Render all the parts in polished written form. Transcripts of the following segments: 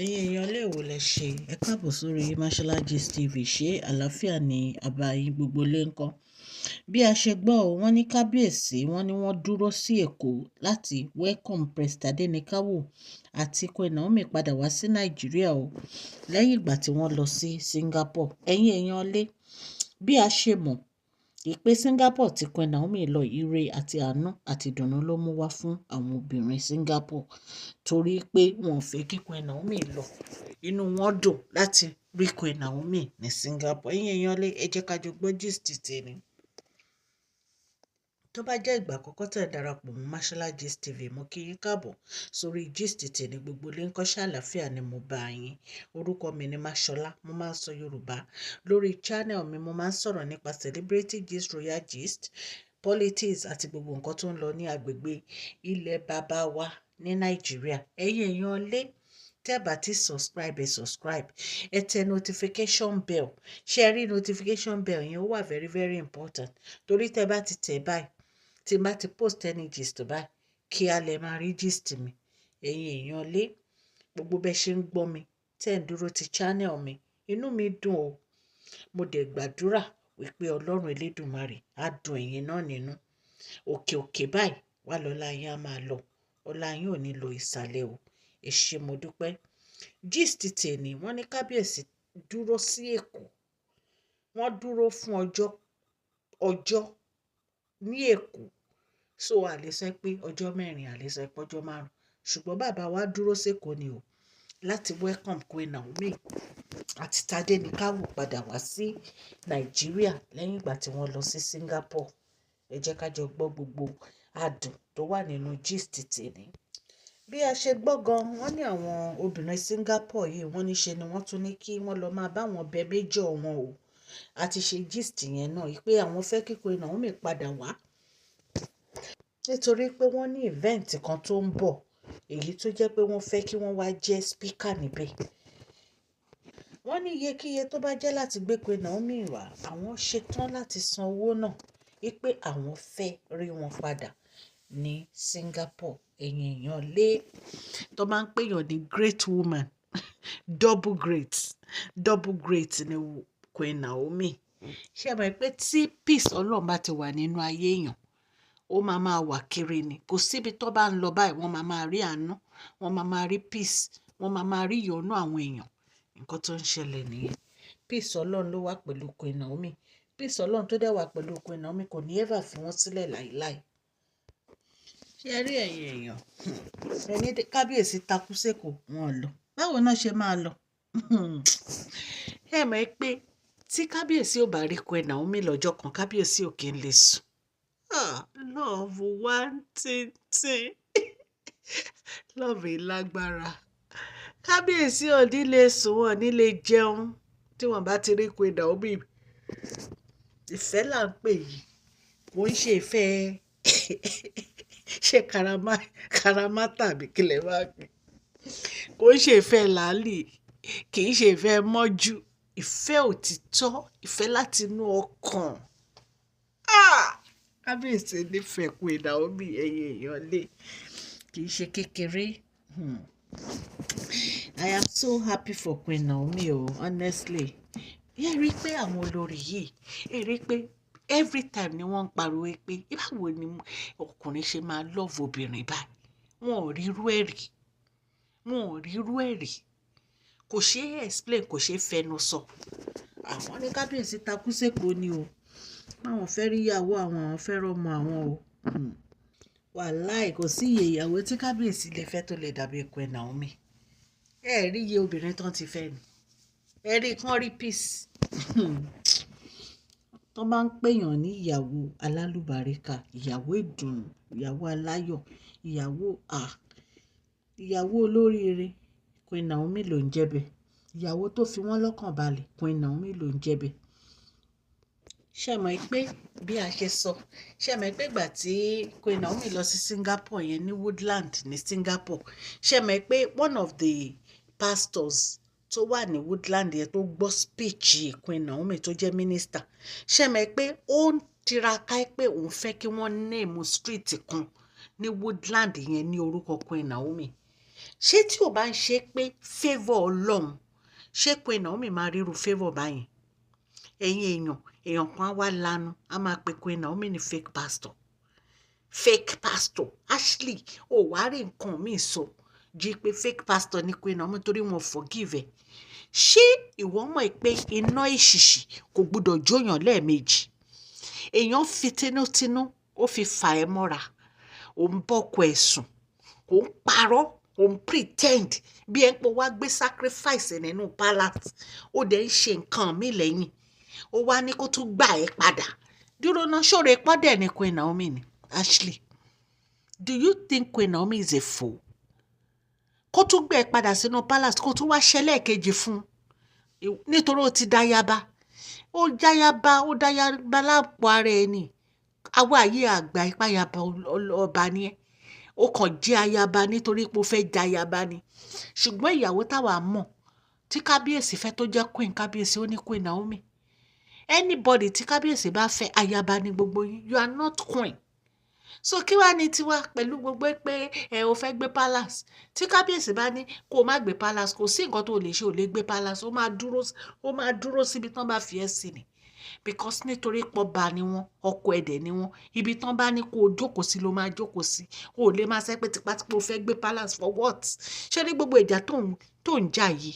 Ẹ̀yin èèyàn lè wò lẹ ṣe ẹ káàbọ̀ sórí Mashola Gist TV. Ṣé àlàáfíà ni àbá yín gbogbo lé ń kọ́? Bí a ṣe gbọ́ ọ, wọ́n ní Kábíyèsí wọ́n ní wọ́n dúró sí Èkó láti welcome President Adenikawo àti Queen Naomi padà wá sí Nàìjíríà o lẹ́yìn ìgbà tí wọ́n lọ sí Singapore. Ẹ̀yin èèyàn lé bí a ṣe mọ̀ ìpè Singapore tí Queen Naomi lọ ire àti àánú àti ìdùnnú ló mú wá fún àwọn obìnrin Singapore torí pé wọn ò fẹ́ kí Queen Naomi lọ. Inú wọn dùn láti rí Queen Naomi ní Singapore. Ẹ̀yin èèyàn lé ẹ jẹ́ ká jọ gbọ́ gist tèmi. Tó bá jẹ́ ìgbà àkọ́kọ́ tẹ́ darapọ̀ mọ́ Mashola Gist TV, mo kí yín káàbọ̀ sórí gist tèmi. Gbogbo ilé ń kọ́ ṣàlàáfíà ni mo bá yín. Orúkọ mi ni Mashola, mo máa ń sọ Yorùbá. Lórí channel mi mo máa ń sọ̀rọ̀ nípa celebrity gist, royal gist, politics àti gbogbo nǹkan tó ń lọ ní agbègbè ilẹ̀ bàbá wa ní Nàìjíríà. Ẹ̀yin èèyàn lé tẹ́ bá ti subscribe ẹ tẹ notification bell. Ṣé ẹ rí notification bell yẹn ó wà very very important torí tẹ́ bá ti tẹ̀ báyìí tí n bá ti post any gist báyìí kí a lè máa rí gist mi. Ẹ̀yin èèyàn lé gbogbo bẹ́ẹ̀ ṣe ń gbọ́ mi tẹ́ ń dúró ti channel mi, inú mi dùn o. Mo dẹ̀ gbàdúrà wípé Ọlọ́run Elédùmarè á dùn ẹ̀yin náà nínú. Òkè òkè báyìí wà lọ́la yín á máa lọ, ọlá yín ò ní lọ ìsàlẹ̀ o. Ẹ ṣé mo dúpẹ́. Gist tèmi wọ́n ní Kábíyèsí dúró sí Èkó. Wọ́n dúró fún ọjọ́ ní Èkó. So a lè sọ pé ọjọ́ mẹ́rin, a lè sọ pé ọjọ́ márùn-ún. Ṣùgbọ́n bàbá wa dúró sékòó ni o láti welcome Queen Naomi àti Tadenikawo padà wá sí Nàìjíríà lẹ́yìn ìgbà tí wọ́n lọ sí Singapore. Ẹ jẹ́ ká jọ gbọ́ gbogbo adùn tó wà nínú gist tèmi. Bí a ṣe gbọ́ gan, wọ́n ní àwọn obìnrin Singapore yìí wọ́n ní ṣe ni wọ́n tún ní kí wọ́n lọ máa bá wọn bẹ méjọ̀ wọn o. A ti ṣe gist yẹn náà pé àwọn fẹ́ kí Queen Naomi padà wá nítorí pé wọ́n ní event kan tó ń bọ̀ èyí tó jẹ́ pé wọ́n fẹ́ kí wọ́n wá jẹ́ speaker níbẹ̀. Wọ́n ní iyekíye tó bá jẹ́ láti gbé Queen Naomi wá, àwọn ṣetán láti san owó náà wípé àwọn fẹ́ rí wọn padà ní Singapore. Ẹ̀yin èèyàn lé tó máa ń pèyàn ní great woman double great ni Queen Naomi. Ṣé ẹ mọ̀ pé tí peace Ọlọ́run bá ti wà nínú ayé èèyàn ó máa wà kiri ni. Kò síbi tó bá ń lọ báyìí wọ́n máa rí àánú, wọ́n máa rí peace, wọ́n máa rí ìyọ́nú àwọn èèyàn. Nǹkan tó ń ṣẹlẹ̀ nìyẹn. Peace Ọlọ́run ló wà pẹ̀lú Queen Naomi. Peace Ọlọ́run tó dẹ̀ wà pẹ̀lú Queen Naomi kò ní ever fi wọ́n sílẹ̀ láíláí. Ṣé ẹ rí ẹ̀yin èèyàn? Ẹni Kábíyèsí takú sékòó wọn lọ. Báwo náà ṣe máa lọ? Ẹ mọ̀ pé tí Kábíyèsí ò bá rí Queen Naomi lọ́jọ́ kan, Kábíyèsí ò kí ń lè sùn. Love one tintin. Love lágbára. Kábíyèsí ò ní lè sùn, wọn ò ní lè jẹun tí wọ́n bá ti rí Queen Naomi. Ìfẹ́ là ń pè yìí. Kò ń ṣe ìfẹ́ ṣe karamata àbí kílẹ̀ máa pè. Kò ń ṣe ìfẹ́ làálì, kì í ṣe ìfẹ́ mọ́jú. Ìfẹ́ òtítọ́, ìfẹ́ láti inú ọkàn. Kábíyèsí nífẹ̀ẹ́ Queen Naomi. Ẹ̀yin èèyàn lé kì í ṣe kékeré. I am so happy for Queen Naomi o, honestly. Ẹ rí i pé àwọn olórí yìí, ẹ rí i pé every time ni wọ́n ń pariwo pé báwo ni ọkùnrin ṣe máa love obìnrin báyìí. Wọn ò rí irú ẹ̀ rí. Kò ṣeé explain, kò ṣeé fẹnu sọ. Àwọn ní Kábíyèsí takú sékòó ni o. Àwọn fẹ́ rí ìyàwó àwọn fẹ́ rọ́mọ àwọn o. Wàláì kò sí iye ìyàwó tí Kábíyèsí lè fẹ́ tó lè dàbí Queen Naomi. Ẹ rí iye obìnrin tán ti fẹ́ ni. Ẹ rí kán rí peace. Tó bá ń pèyàn ní ìyàwó alálùbáríkà, ìyàwó ìdùnnú, ìyàwó aláyọ̀, ìyàwó olóríire, Queen Naomi ló ń jẹ́ bẹ́ẹ̀. Ìyàwó tó fi wọ́n lọ́kàn balẹ̀, Queen Naomi ló ń jẹ́ bẹ́ẹ̀. Ṣé ẹ mọ̀ pé bí a ṣe sọ, ṣé ẹ mọ̀ pé ìgbà tí Queen Naomi lọ sí Singapore yẹn ní Woodland ní Singapore, ṣé ẹ mọ̀ pé one of the pastors tó wà ní Woodland yẹn tó gbọ́ speech Queen Naomi tó jẹ́ minister, ṣé ẹ mọ̀ pé ó ń tiraka pé òun fẹ́ kí wọ́n name street kan ní Woodland yẹn ní orúkọ Queen Naomi. ṣé tí ò bá ń ṣe pé favour Ọlọ́run, ṣé Queen Naomi máa ríru favour báyìí? Ẹ̀yin èèyàn kan á wá lanu á máa pe Queen Naomi ní fake pastor. Ashley ò wá rí nǹkan míì sọ jí pé fake pastor ní Queen Naomi torí wọn forgive ẹ̀. Ṣé ìwọ mọ̀ pé iná ìṣìṣì kò gbúdọ̀ jóyàn lẹ́ẹ̀mejì? Èèyàn fi tinútinú ó fi fà ẹ́ mọ́ra, ò ń bọ́kọ ẹ̀ sùn, ò ń parọ́, ò ń pretend bí ẹ ń pọ̀ wá gbé sacrifice nínú palace, ó dẹ̀ ń ṣe nǹkan mi lẹ́yìn, ó wá ní kó tún gbà ẹ́ padà. Dúró ná, ṣóre pọ́dẹ̀ ní Queen Naomi ni? Ashley, do you think Queen Naomi is a fool? Kó tún gbé ẹ padà sínú palace kó tún wá ṣẹlẹ̀ kejì fún nítorí ó ti dáyàbá. Ó dáyàbá lápò ara ẹni. Àwa ayé àgbà ìpáyàbá ọba ni ẹ́. Ó kàn jẹ́ ayaba nítorí pé ó fẹ́ jayaba ni. Ṣùgbọ́n ìyàwó táwa mọ̀ tí Kábíyèsí fẹ́ tó jẹ́ Queen Kábíyèsí ó ní Queen Naomi. Anybody tí Kábíyèsí bá fẹ́ ayaba ni gbogbo yín. You are not queen. So kí wá ní tiwa pẹ̀lú gbogbo pé o fẹ́ gbé palace? Tí Kábíyèsí bá ní kó o má gbé palace, kò sí nǹkan tó lè ṣe, ò lè gbé palace. Ó máa dúró síbi tán bá fi ẹ́ sí ni. Because nítorí pọ́ba ni wọ́n, ọkọ ẹ̀dẹ̀ ni wọ́n, ibi tán bá ní kó o jókòó sí ló máa jókòó sí. O ò lè máa sẹ́ pé tipátipá o fẹ́ gbé palace for what? Ṣé ní gbogbo ìjà tó ń jà yìí,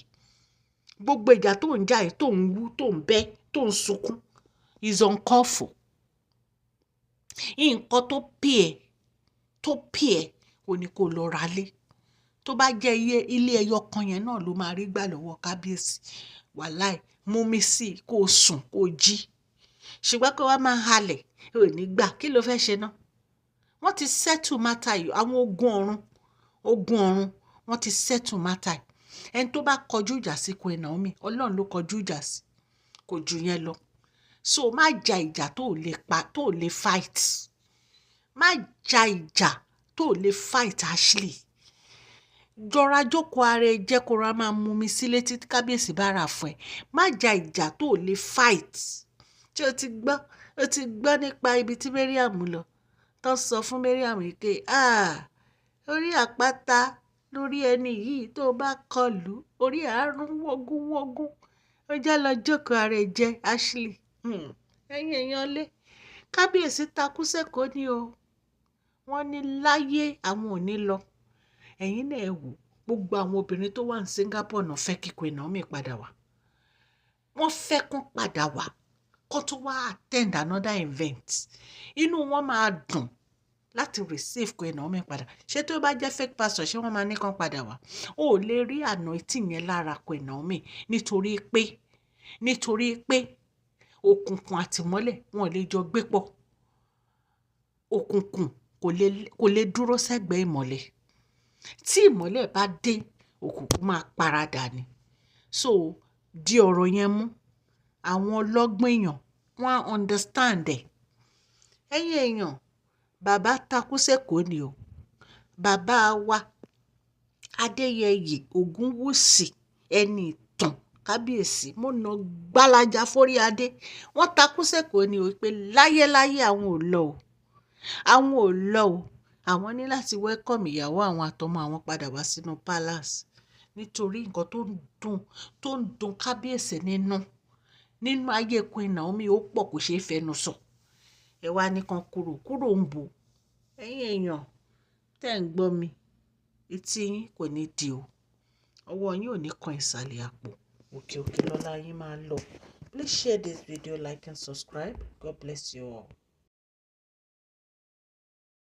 gbogbo ìjà tó ń jà yìí, tó ń wú, tó ń bẹ́, tó ń sunkún is uncalled for. Nǹkan tó pè ẹ́ ò ní kó lọ ra lé. Tó bá jẹ́ ilé ẹyọ kan yẹn náà ló máa rí gbà lọ́wọ́ Kábíyèsí, wàláì mú mi sí kó o sùn kó o jí. Ṣùgbọ́n kó wá máa halẹ̀ ò ní gbà. Kí ló fẹ́ ṣe náà? Wọ́n ti settle matter yìí. Àwọn ogun ọ̀run wọ́n ti settle matter yìí. Ẹni tó bá kọjú ìjà sí Queen Naomi, Ọlọ́run ló kọjú ìjà sí, kò jù yẹn lọ. So má ja ìjà tó lè fight. Má ja ìjà tó lè fight, Ashley. Jọra jókòó ara ẹ jẹ́ kó ra máa mú mi sílé tí Kábíyèsí bá rà fún ẹ. Má ja ìjà tó lè fight. Ṣé o ti gbọ́ nípa ibi tí Mariam lọ? Tó sọ fún Mariam pé orí àpáta lórí ẹni yìí tó bá kọlù orí àárún wọ́gún. Ó já lọ jókòó ara ẹ jẹ́, Ashley. Ẹ̀yin èèyàn lé Kábíyèsí takú sẹ́kọ̀ọ́ ni o. Wọ́n ní láyé àwọn ò ní lọ. Ẹ̀yin náà ẹ wò, gbogbo àwọn obìnrin tó wà ní Singapore náà fẹ́ kí Queen Naomi padà wá. Wọ́n fẹ́ kán padà wá kó tó wá attend another event. Inú wọn máa dùn láti receive Queen Naomi padà. Ṣé tó bá jẹ́ fake pastor ṣé wọ́n máa ní kán padà wá? O ò lè rí anointing yẹn lára Queen Naomi nítorí pé òkùnkùn àti ìmọ́lẹ̀ wọn ò lè jọ gbé pọ̀. Òkùnkùn kò lè dúró sẹ́gbẹ̀ẹ́ ìmọ́lẹ̀. Tí ìmọ́lẹ̀ bá dé, òkùnkùn máa paradà ni. So di ọ̀rọ̀ yẹn mú. Àwọn ọlọ́gbọ́n èèyàn wọ́n á understand ẹ̀. Ẹ̀yin èèyàn, bàbá takú sẹ́kọ̀ọ́ ni o. Bàbá wa Adéyẹyè Ògúnwùsì ẹni ìtàn Kábíyèsí múná gbálájà forí adé. Wọ́n takú sẹ́kọ̀ọ́ ni o pé láyéláyé àwọn ò lọ o. Àwọn ní láti welcome ìyàwó àwọn àtọmọ àwọn padà wá sínú palace nítorí nǹkan tó ń dùn Kábíyèsí nínú ayé Queen Naomi ó pọ̀ kò ṣeé fẹnu sọ. Ẹ wá ní kan kúrò ń bò. Ẹ̀yin èèyàn tẹ́ ń gbọ́ mi, etí yín kò ní di o. Ọwọ́ yín ò ní kan ìsàlẹ̀ àpò. Òkè lọ́lá yín máa lọ. Please share this video, like and subscribe. God bless you all.